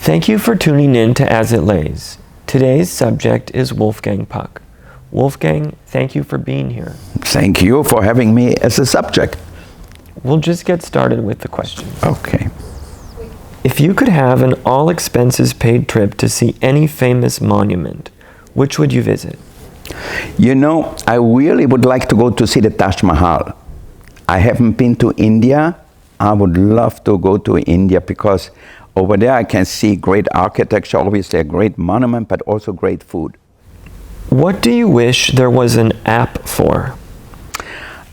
Thank you for tuning in to As It Lays. Today's subject is Wolfgang Puck. Wolfgang, thank you for being here. Thank you for having me as a subject. We'll just get started with the questions. Okay. If you could have an all-expenses-paid trip to see any famous monument, which would you visit? You know, I really would like to go to see the Taj Mahal. I haven't been to India. I would love to go to India because over there I can see great architecture, obviously a great monument, but also great food. What do you wish there was an app for?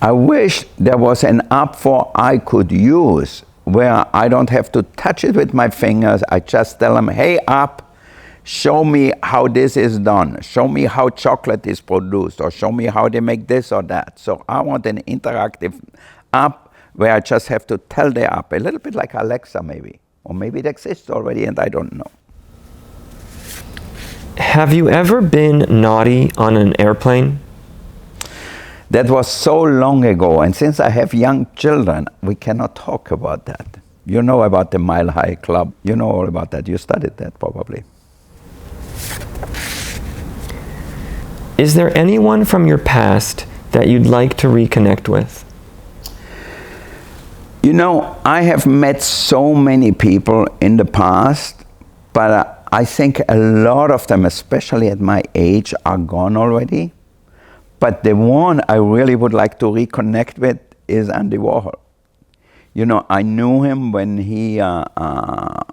I wish there was an app for I could use where I don't have to touch it with my fingers. I just tell them, hey app, show me how this is done. Show me how chocolate is produced, or show me how they make this or that. So I want an interactive app where I just have to tell the app, a little bit like Alexa maybe. Or maybe it exists already and I don't know. Have you ever been naughty on an airplane? That was so long ago, and since I have young children, we cannot talk about that. You know about the Mile High Club. You know all about that. You studied that probably. Is there anyone from your past that you'd like to reconnect with? You know, I have met so many people in the past, but I think a lot of them, especially at my age, are gone already. But the one I really would like to reconnect with is Andy Warhol. You know, I knew him when he I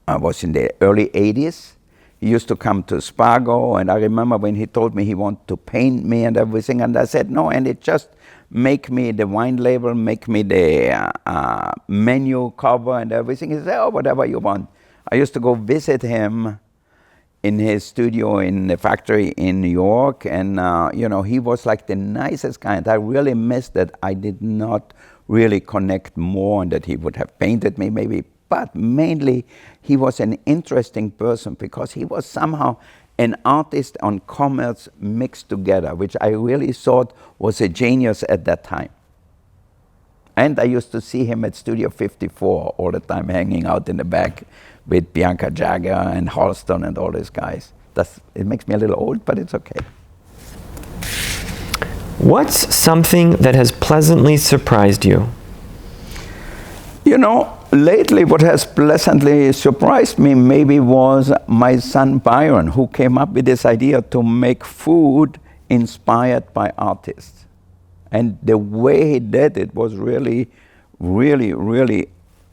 was in the early 80s. He used to come to Spago, and I remember when he told me he wanted to paint me and everything, and I said, no, and it just make me the wine label, make me the menu cover and everything. He said, oh, whatever you want. I used to go visit him in his studio in the factory in New York, and you know, he was like the nicest guy, and I really missed that I did not really connect more, and that he would have painted me maybe, but mainly he was an interesting person because he was somehow an artist on commerce mixed together, which I really thought was a genius at that time. And I used to see him at Studio 54 all the time, hanging out in the back with Bianca Jagger and Halston and all these guys. It makes me a little old, but it's okay. What's something that has pleasantly surprised you? You know, lately what has pleasantly surprised me maybe was my son Byron, who came up with this idea to make food inspired by artists. And the way he did it was really, really, really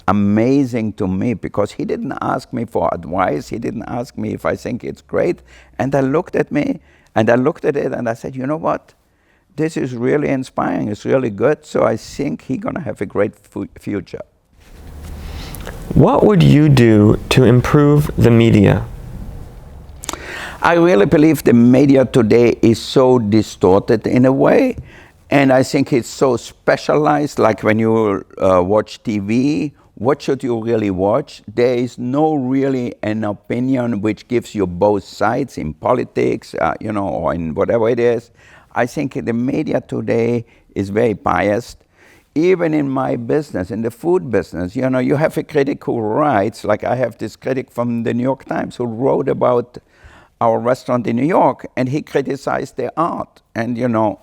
amazing to me, because he didn't ask me for advice. He didn't ask me if I think it's great. And I looked at me and I looked at it and I said, you know what? This is really inspiring. It's really good. So I think he's going to have a great future. What would you do to improve the media? I really believe the media today is so distorted in a way, and I think it's so specialized. Like when you watch TV, what should you really watch? There is no really an opinion which gives you both sides in politics, you know, or in whatever it is. I think the media today is very biased. Even in my business, in the food business, you know, you have a critic who writes, like I have this critic from the New York Times who wrote about our restaurant in New York, and he criticized the art. And you know,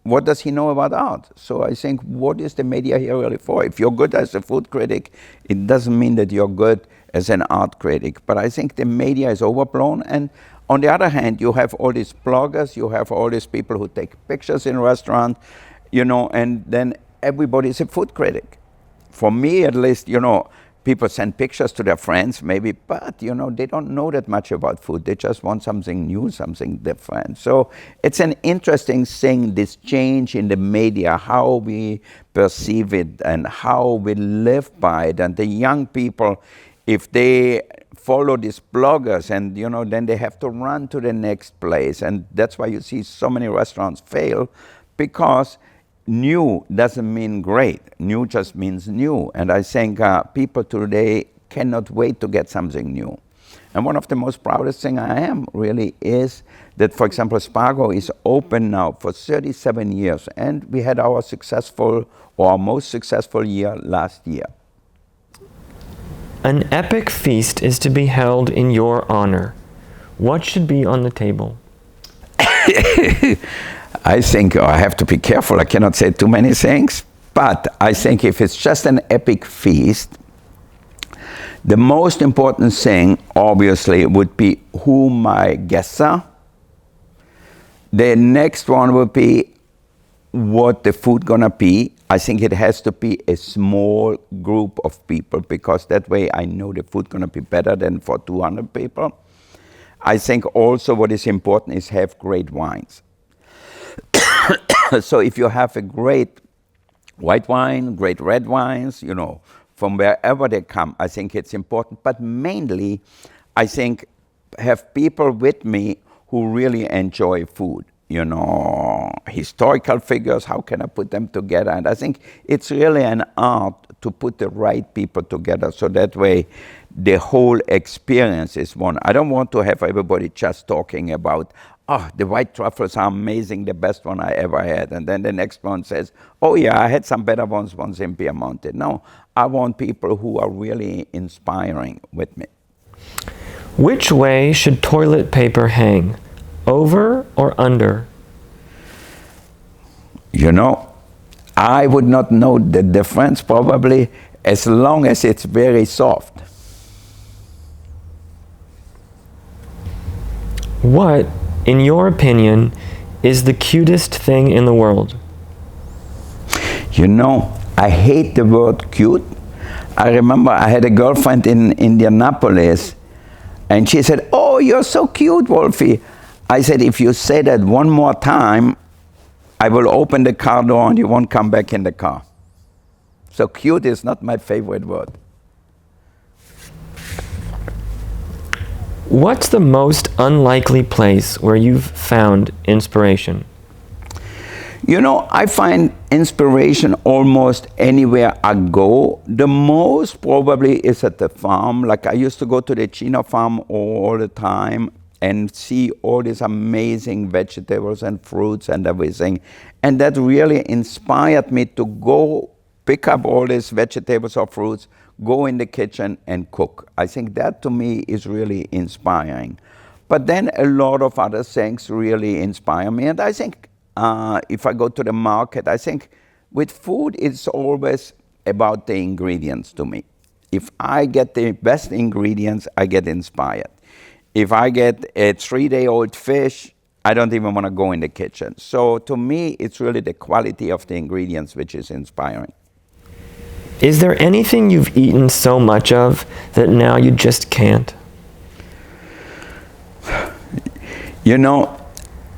what does he know about art? So I think, what is the media here really for? If you're good as a food critic, it doesn't mean that you're good as an art critic. But I think the media is overblown. And on the other hand, you have all these bloggers, you have all these people who take pictures in restaurants, you know, and then everybody is a food critic. For me, at least, you know, people send pictures to their friends, maybe, but, you know, they don't know that much about food. They just want something new, something different. So it's an interesting thing, this change in the media, how we perceive it and how we live by it. And the young people, if they follow these bloggers, and, you know, then they have to run to the next place. And that's why you see so many restaurants fail, because new doesn't mean great. New just means new. And I think people today cannot wait to get something new. And one of the most proudest thing I am really is that, for example, Spago is open now for 37 years. And we had our successful, or our most successful year last year. An epic feast is to be held in your honor. What should be on the table? I think I have to be careful. I cannot say too many things. But I think if it's just an epic feast, the most important thing, obviously, would be who my guests are. The next one would be what the food gonna be. I think it has to be a small group of people, because that way I know the food gonna be better than for 200 people. I think also what is important is have great wines. So if you have a great white wine, great red wines, you know, from wherever they come, I think it's important. But mainly, I think have people with me who really enjoy food. You know, historical figures, how can I put them together? And I think it's really an art to put the right people together, so that way the whole experience is one. I don't want to have everybody just talking about, oh, the white truffles are amazing, the best one I ever had. And then the next one says, oh yeah, I had some better ones once in Piemonte. No, I want people who are really inspiring with me. Which way should toilet paper hang? Over or under? You know, I would not know the difference probably, as long as it's very soft. What, in your opinion, is the cutest thing in the world? You know, I hate the word cute. I remember I had a girlfriend in Indianapolis, and she said, oh, you're so cute, Wolfie. I said, if you say that one more time, I will open the car door and you won't come back in the car. So cute is not my favorite word. What's the most unlikely place where you've found inspiration? You know, I find inspiration almost anywhere I go. The most probably is at the farm. Like I used to go to the Chino farm all the time and see all these amazing vegetables and fruits and everything. And that really inspired me to go pick up all these vegetables or fruits, go in the kitchen and cook. I think that to me is really inspiring. But then a lot of other things really inspire me. And I think if I go to the market, I think with food, it's always about the ingredients to me. If I get the best ingredients, I get inspired. If I get a 3-day-old fish, I don't even want to go in the kitchen. So to me, it's really the quality of the ingredients which is inspiring. Is there anything you've eaten so much of that now you just can't? You know,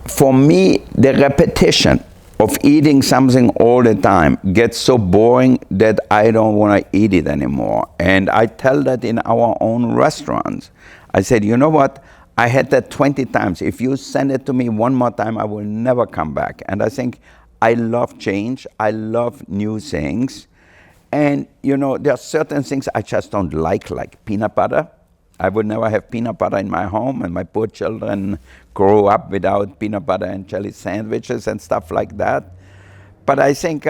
for me, the repetition of eating something all the time gets so boring that I don't want to eat it anymore. And I tell that in our own restaurants. I said, you know what? I had that 20 times. If you send it to me one more time, I will never come back. And I think I love change. I love new things. And, you know, there are certain things I just don't like peanut butter. I would never have peanut butter in my home, and my poor children grow up without peanut butter and jelly sandwiches and stuff like that. But I think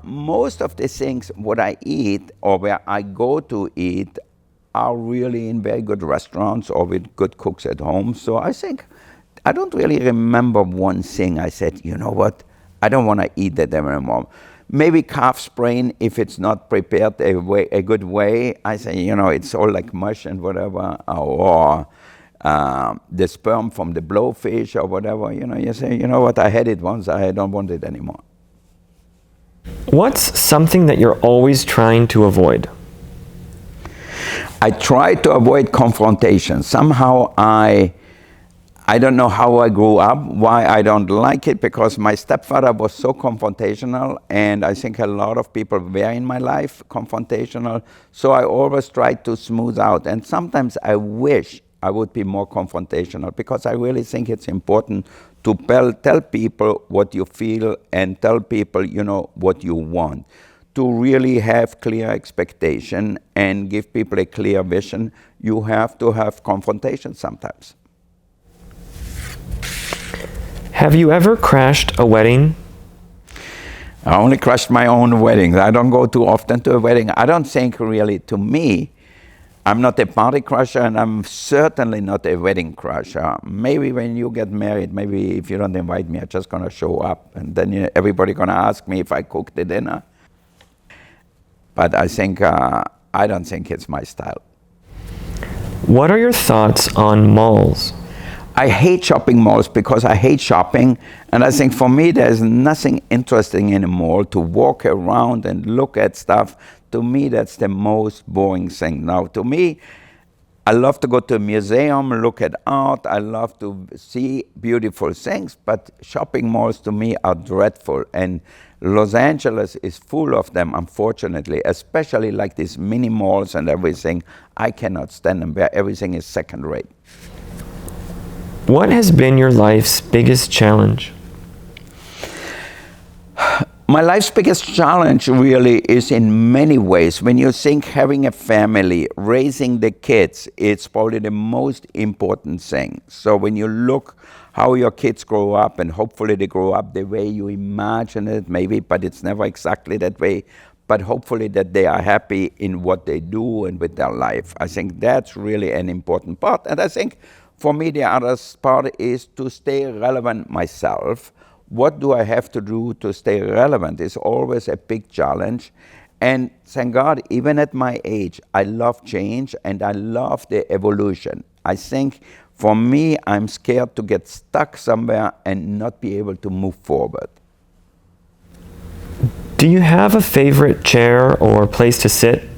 most of the things what I eat or where I go to eat are really in very good restaurants or with good cooks at home. So I think, I don't really remember one thing I said, you know what, I don't want to eat that anymore. Maybe calf's brain, if it's not prepared a good way, I say, you know, it's all like mush and whatever, or the sperm from the blowfish or whatever, you know, you say, you know what, I had it once, I don't want it anymore. What's something that you're always trying to avoid? I try to avoid confrontation. Somehow I don't know how I grew up, why I don't like it, because my stepfather was so confrontational, and I think a lot of people were in my life confrontational, so I always try to smooth out. And sometimes I wish I would be more confrontational, because I really think it's important to tell people what you feel and tell people, you know, what you want. To really have clear expectation and give people a clear vision, you have to have confrontation sometimes. Have you ever crashed a wedding? I only crashed my own weddings. I don't go too often to a wedding. I don't think really, to me, I'm not a party crusher, and I'm certainly not a wedding crusher. Maybe when you get married, maybe if you don't invite me, I'm just gonna show up, and then everybody gonna ask me if I cooked the dinner. But I think, I don't think it's my style. What are your thoughts on malls? I hate shopping malls because I hate shopping, and I think for me there's nothing interesting in a mall to walk around and look at stuff. To me, that's the most boring thing. Now, to me, I love to go to a museum, look at art, I love to see beautiful things, but shopping malls to me are dreadful, and Los Angeles is full of them, unfortunately, especially like these mini malls and everything. I cannot stand them where everything is second rate. What has been your life's biggest challenge? My life's biggest challenge really is in many ways. When you think having a family, raising the kids, it's probably the most important thing. So when you look how your kids grow up, and hopefully they grow up the way you imagine it, maybe, but it's never exactly that way, but hopefully that they are happy in what they do and with their life. I think that's really an important part. And I think for me, the other part is to stay relevant myself. What do I have to do to stay relevant is always a big challenge. And thank God, even at my age, I love change and I love the evolution. I think for me, I'm scared to get stuck somewhere and not be able to move forward. Do you have a favorite chair or place to sit?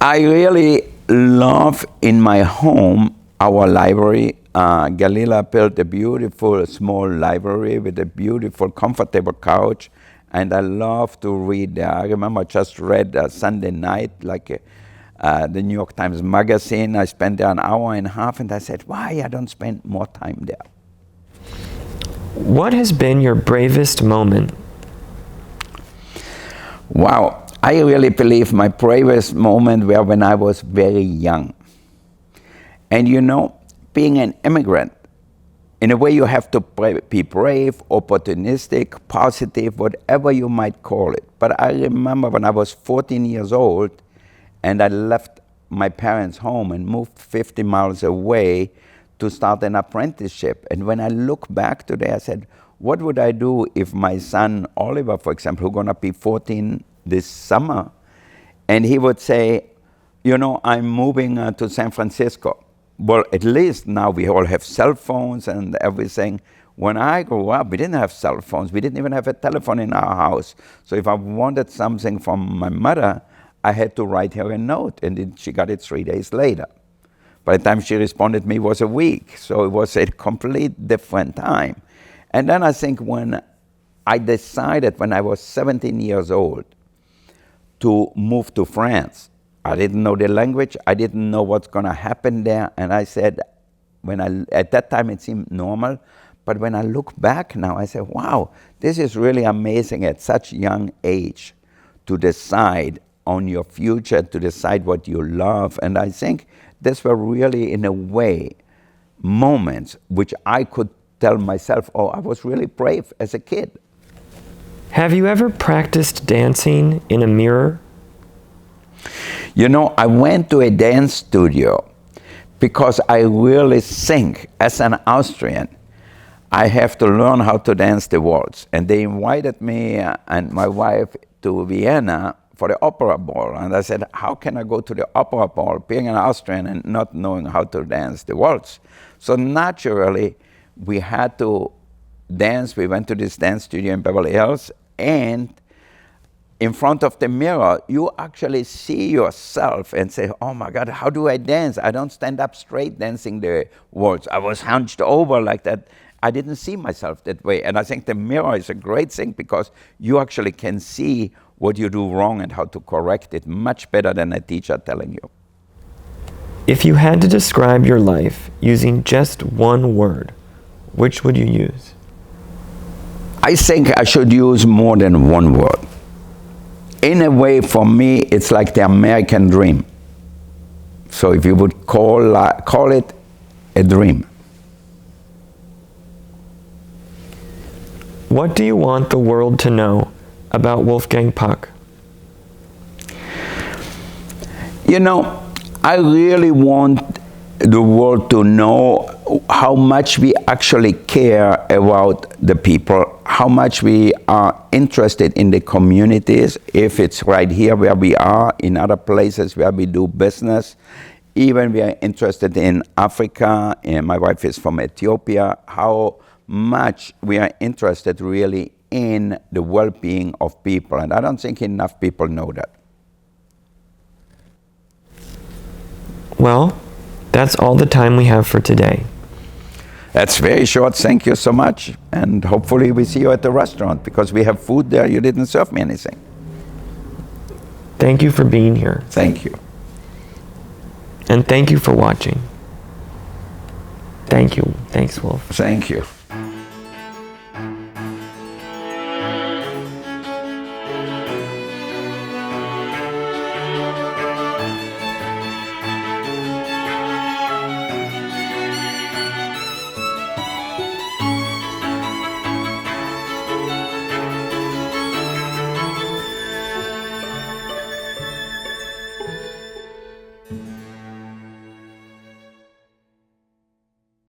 I really love in my home our library. Galila built a beautiful small library with a beautiful comfortable couch, and I love to read there. I remember I just read Sunday night, like the New York Times magazine. I spent there an hour and a half, and I said, why I don't spend more time there? What has been your bravest moment? Wow, I really believe my bravest moment were when I was very young. And you know, being an immigrant, in a way you have to be brave, opportunistic, positive, whatever you might call it. But I remember when I was 14 years old and I left my parents' home and moved 50 miles away to start an apprenticeship. And when I look back today, I said, what would I do if my son Oliver, for example, who's gonna be 14 this summer, and he would say, you know, I'm moving to San Francisco. Well, at least now we all have cell phones and everything. When I grew up, we didn't have cell phones. We didn't even have a telephone in our house. So if I wanted something from my mother, I had to write her a note, and she got it 3 days later. By the time she responded to me, it was a week. So it was a complete different time. And then I think when I decided when I was 17 years old to move to France, I didn't know the language. I didn't know what's going to happen there. And I said, at that time it seemed normal. But when I look back now, I say, wow, this is really amazing at such young age to decide on your future, to decide what you love. And I think these were really, in a way, moments which I could tell myself, oh, I was really brave as a kid. Have you ever practiced dancing in a mirror? You know, I went to a dance studio because I really think, as an Austrian, I have to learn how to dance the waltz. And they invited me and my wife to Vienna for the opera ball. And I said, how can I go to the opera ball being an Austrian and not knowing how to dance the waltz? So naturally, we had to dance. We went to this dance studio in Beverly Hills, and in front of the mirror, you actually see yourself and say, oh my God, how do I dance? I don't stand up straight dancing the waltz. I was hunched over like that. I didn't see myself that way. And I think the mirror is a great thing because you actually can see what you do wrong and how to correct it much better than a teacher telling you. If you had to describe your life using just one word, which would you use? I think I should use more than one word. In a way, for me, it's like the American dream. So if you would call it a dream. What do you want the world to know about Wolfgang Puck? You know, I really want the world to know how much we actually care about the people, how much we are interested in the communities, if it's right here where we are, in other places where we do business. Even we are interested in Africa, and my wife is from Ethiopia, how much we are interested really in the well-being of people. And I don't think enough people know that. Well, that's all the time we have for today. That's very short. Thank you so much. And hopefully we see you at the restaurant, because we have food there. You didn't serve me anything. Thank you for being here. Thank you. And thank you for watching. Thank you. Thanks, Wolf. Thank you.